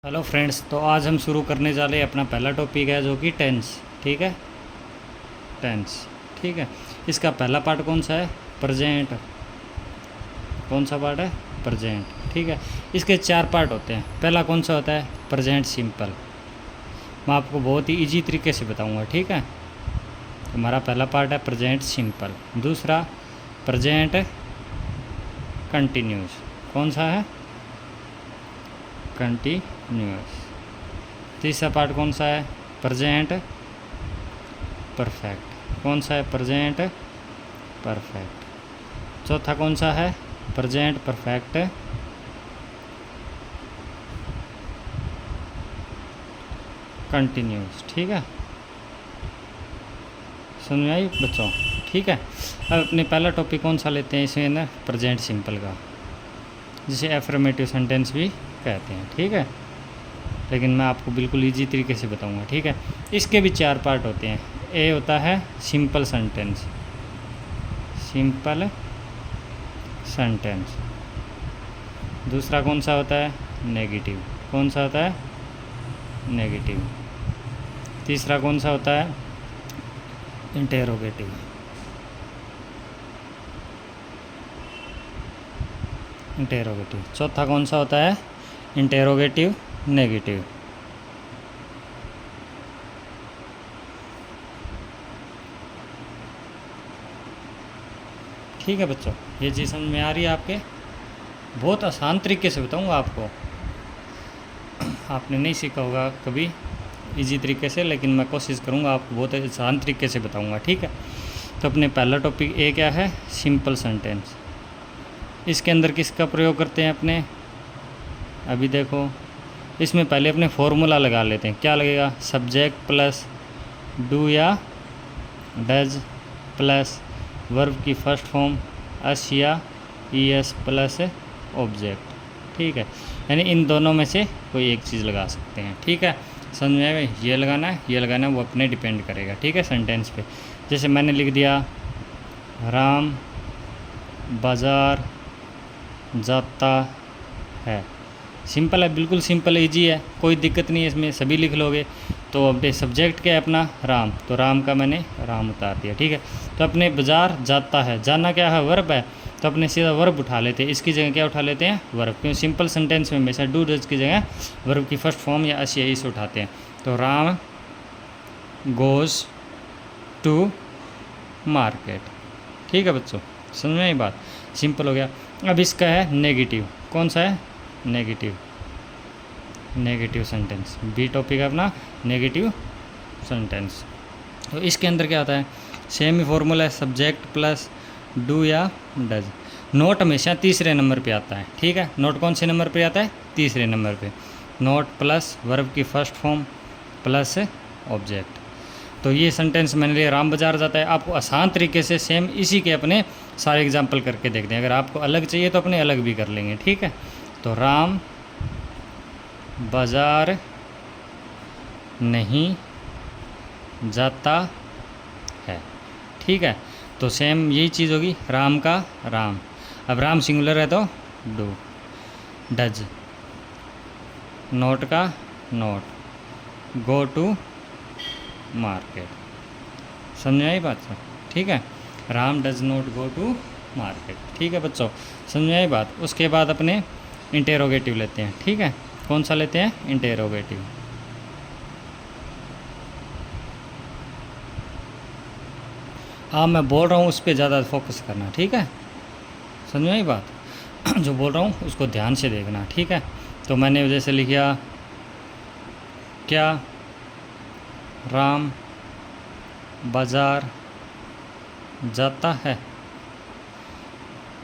Hello friends, तो आज हम शुरू करने जा रहे हैं अपना पहला टॉपिक है जो कि टेंस। ठीक है, टेंस। ठीक है, इसका पहला पार्ट कौन सा है? प्रेजेंट। कौन सा पार्ट है? प्रेजेंट। ठीक है, इसके चार पार्ट होते हैं। पहला कौन सा होता है? Present simple. मैं आपको बहुत ही इजी तरीके से बताऊंगा। ठीक है, हमारा पहला पार्ट है प्रेजेंट सिंपल। दूसरा प्रेजेंट कंटिन्यूस। कौन सा है? कंटिन्यूस। तीसरा पार्ट कौन सा है? Present perfect. कौन सा है? Present perfect. चौथा कौन सा है? Present perfect continuous. ठीक है, समझ में आई बच्चों? ठीक है, अब अपने पहला टॉपिक कौन सा लेते हैं इसमें ना? प्रेजेंट सिंपल का, जिसे एफर्मेटिव सेंटेंस भी कहते हैं। ठीक है, लेकिन मैं आपको बिल्कुल इजी तरीके से बताऊंगा। ठीक है, इसके भी चार पार्ट होते हैं। ए होता है सिंपल सेंटेंस। Simple sentence. दूसरा कौन सा होता है? नेगेटिव। कौन सा होता है? नेगेटिव। तीसरा कौन सा होता है? इंटेरोगेटिव। इंटेरोगेटिव। चौथा कौन सा होता है? Interrogative negative. ठीक है बच्चों, ये चीज़ समझ में आ रही है आपके? बहुत आसान तरीके से बताऊंगा आपको। आपने नहीं सीखा होगा कभी इजी तरीके से, लेकिन मैं कोशिश करूंगा आपको बहुत आसान तरीके से बताऊंगा। ठीक है, तो अपने पहला टॉपिक ए क्या है? Simple sentence. इसके अंदर किसका प्रयोग करते हैं अपने? अभी देखो, इसमें पहले अपने फॉर्मूला लगा लेते हैं। क्या लगेगा? सब्जेक्ट प्लस डू या डज प्लस वर्ब की फर्स्ट फॉर्म अस या ईएस प्लस ऑब्जेक्ट। ठीक है, यानी इन दोनों में से कोई एक चीज़ लगा सकते हैं। ठीक है, समझ में आएगा? ये लगाना है, ये लगाना है, वो अपने डिपेंड करेगा। ठीक है, सेंटेंस पे। जैसे मैंने लिख दिया राम बाज़ार जाता है। सिंपल है, बिल्कुल सिंपल इजी है, कोई दिक्कत नहीं है इसमें, सभी लिख लोगे। तो अब सब्जेक्ट क्या है अपना? राम, तो राम का मैंने राम उतार दिया। ठीक है, तो अपने बाज़ार जाता है, जाना क्या है? वर्ब है, तो अपने सीधा वर्ब उठा लेते हैं। इसकी जगह क्या उठा लेते हैं? वर्ब। क्यों? सिंपल सेंटेंस में हमेशा डू डज की जगह वर्ब की फर्स्ट फॉर्म या अस या इस उठाते हैं। तो राम गोज़ टू मार्केट। ठीक है बच्चों, समझ में आई बात? सिंपल हो गया। अब इसका है नेगेटिव। कौन सा है? Negative. Negative sentence. B topic है अपना नेगेटिव सेंटेंस। तो इसके अंदर क्या होता है? सेम ही फॉर्मूला है, सब्जेक्ट प्लस डू या डज। नोट हमेशा तीसरे नंबर पे आता है। ठीक है, नोट कौन से नंबर पे आता है? तीसरे नंबर पे। नोट प्लस वर्ब की फर्स्ट फॉर्म प्लस ऑब्जेक्ट। तो ये सेंटेंस मैंने लिया राम बाजार जाता है। आपको आसान तरीके से सेम इसी के अपने सारे एग्जाम्पल करके देखते हैं। अगर आपको अलग चाहिए तो अपने अलग भी कर लेंगे। ठीक है, तो राम बाजार नहीं जाता है। ठीक है, तो सेम यही चीज़ होगी, राम का राम। अब राम सिंगुलर है तो डू। डज, नोट का नोट, गो टू मार्केट। समझ आई बात सर? ठीक है, Ram does not go to market. ठीक है बच्चों, समझ आई बात? उसके बाद अपने इंटेरोगेटिव लेते हैं। ठीक है, कौन सा लेते हैं? इंटेरोगेटिव। हाँ, मैं बोल रहा हूँ उस पर ज़्यादा फोकस करना। ठीक है, समझ आई बात? जो बोल रहा हूँ उसको ध्यान से देखना। ठीक है, तो मैंने जैसे लिखा क्या राम बाज़ार जाता है।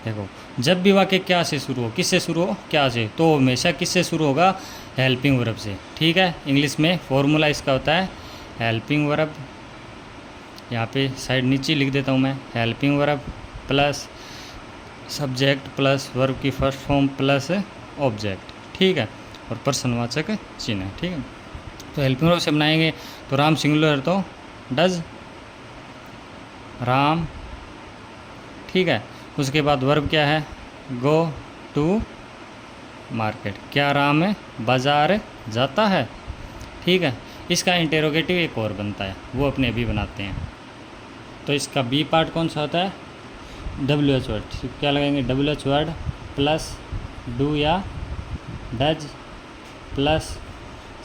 देखो, जब भी वाक्य क्या से शुरू हो, किससे शुरू हो? क्या से, तो हमेशा किससे शुरू होगा? हेल्पिंग वर्ब से। ठीक है, इंग्लिश में फॉर्मूला इसका होता है हेल्पिंग वर्ब। यहाँ पे साइड नीचे लिख देता हूँ मैं, helping verb plus subject plus verb की फर्स्ट फॉर्म प्लस ऑब्जेक्ट। ठीक है, और प्रश्नवाचक चिन्ह। ठीक है, तो हेल्पिंग वर्ब से बनाएंगे। तो राम सिंगुलर तो डज राम। ठीक है, उसके बाद वर्ब क्या है? Go to market. क्या राम बाज़ार जाता है, ठीक है। इसका इंटेरोगेटिव एक और बनता है, वो अपने अभी बनाते हैं। तो इसका बी पार्ट कौन सा होता है, WH वर्ड। क्या लगाएंगे, WH वर्ड प्लस डू या does plus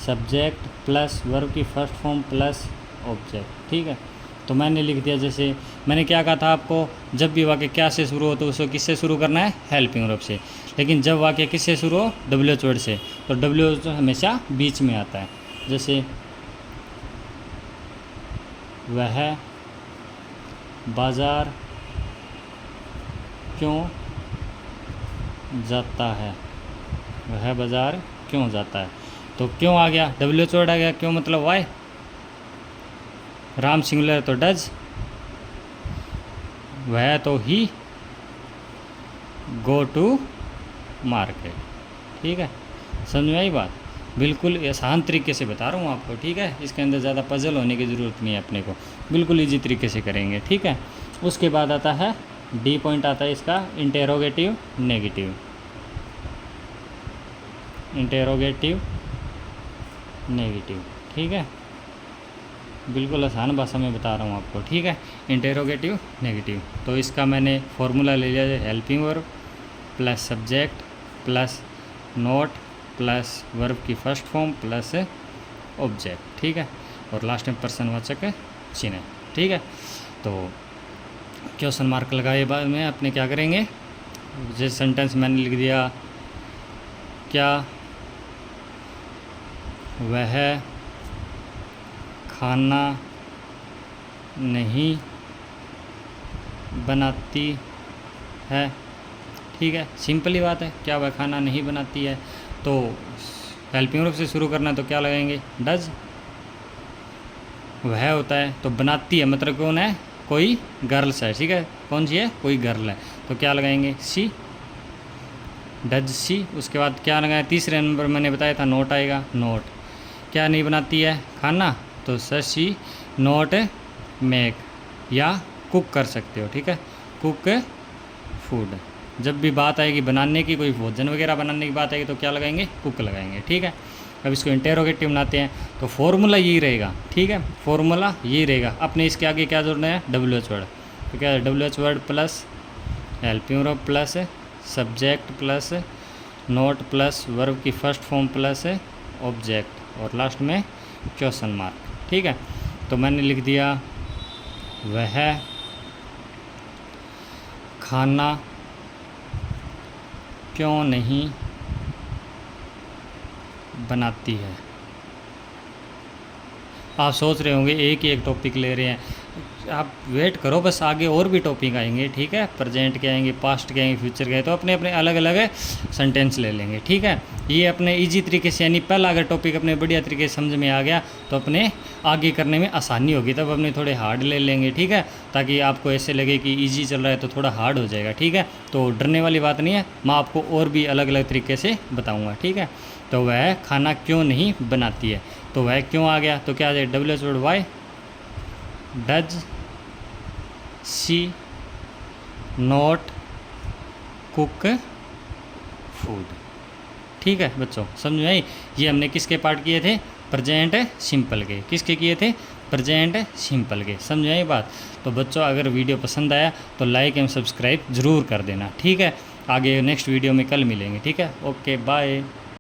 subject plus verb की फर्स्ट फॉर्म प्लस ऑब्जेक्ट, ठीक है। तो मैंने लिख दिया, जैसे मैंने क्या कहा था आपको, जब भी वाक्य क्या से शुरू हो तो उसको किससे शुरू करना है, हेल्पिंग वर्ब से। लेकिन जब वाक्य किससे शुरू हो, WH वर्ड से, तो WH हमेशा बीच में आता है। जैसे वह बाज़ार क्यों जाता है, वह बाज़ार क्यों जाता है। तो क्यों आ गया, WH वर्ड आ गया, क्यों मतलब वाई, राम सिंगुलर तो डज, वह तो ही गो टू मार्केट, ठीक है। समझ में आई बात, बिल्कुल आसान तरीके से बता रहा हूँ आपको, ठीक है। इसके अंदर ज़्यादा पजल होने की ज़रूरत नहीं है अपने को, बिल्कुल इजी तरीके से करेंगे, ठीक है। उसके बाद आता है डी पॉइंट, आता है इसका इंटेरोगेटिव नेगेटिव, इंटेरोगेटिव नेगेटिव, ठीक है। बिल्कुल आसान भाषा में बता रहा हूँ आपको, ठीक है। इंटेरोगेटिव नेगेटिव, तो इसका मैंने फॉर्मूला ले लिया है, helping verb plus subject plus note plus verb की फर्स्ट फॉर्म प्लस ऑब्जेक्ट, ठीक है। और लास्ट में पर्सनवाचक चिन्ह, ठीक है। तो क्वेश्चन मार्क लगाए बाद में अपने क्या करेंगे, जैसे सेंटेंस मैंने लिख दिया, क्या वह खाना नहीं बनाती है, ठीक है। सिंपल ही बात है, क्या वह खाना नहीं बनाती है। तो हेल्पिंग वर्ब से शुरू करना, तो क्या लगाएंगे, डज, वह होता है तो बनाती है मतलब कौन है, कोई गर्ल्स है, ठीक है। कौन सी है, कोई गर्ल है, तो क्या लगाएंगे, सी, डज सी। उसके बाद क्या लगाए, तीसरे नंबर मैंने बताया था नोट आएगा, नोट, क्या नहीं बनाती है, खाना, तो सर सी नोट मेक, या कुक कर सकते हो, ठीक है, कुक फूड। जब भी बात आएगी बनाने की, कोई भोजन वगैरह बनाने की बात आएगी, तो क्या लगाएंगे, कुक लगाएंगे, ठीक है। अब इसको इंटेरोगेटिव बनाते हैं, तो फॉर्मूला यही रहेगा, ठीक है, फॉर्मूला यही रहेगा। अपने इसके आगे क्या जोड़ना है, WH वर्ड, तो क्या है, WH word plus helping verb plus subject plus note plus verb की फर्स्ट फॉर्म प्लस ऑब्जेक्ट, और लास्ट में क्वेश्चन मार्क, ठीक है। तो मैंने लिख दिया, वह खाना क्यों नहीं बनाती है। आप सोच रहे होंगे एक ही एक टॉपिक ले रहे हैं, आप वेट करो, बस आगे और भी टॉपिक आएंगे, ठीक है। प्रेजेंट के आएंगे, पास्ट के आएंगे, फ्यूचर के, तो अपने अपने अलग अलग सेंटेंस ले लेंगे, ठीक है। ये अपने इजी तरीके से, यानी पहला अगर टॉपिक अपने बढ़िया तरीके से समझ में आ गया तो अपने आगे करने में आसानी होगी, तब अपने थोड़े हार्ड ले लेंगे, ठीक है, ताकि आपको ऐसे लगे कि इजी चल रहा है तो थोड़ा हार्ड हो जाएगा, ठीक है। तो डरने वाली बात नहीं है, मैं आपको और भी अलग अलग तरीके से बताऊँगा, ठीक है। तो वह खाना क्यों नहीं बनाती है, तो वह क्यों आ गया, तो क्या आ जाए, WH word Y, does she not cook food, ठीक है बच्चों, समझ में आई। ये हमने किसके पार्ट किए थे, प्रेजेंट सिंपल के, किसके किए थे, प्रेजेंट सिंपल के, समझ में आई बात। तो बच्चों अगर वीडियो पसंद आया तो लाइक एवं सब्सक्राइब ज़रूर कर देना, ठीक है। आगे नेक्स्ट वीडियो में कल मिलेंगे, ठीक है, ओके बाय।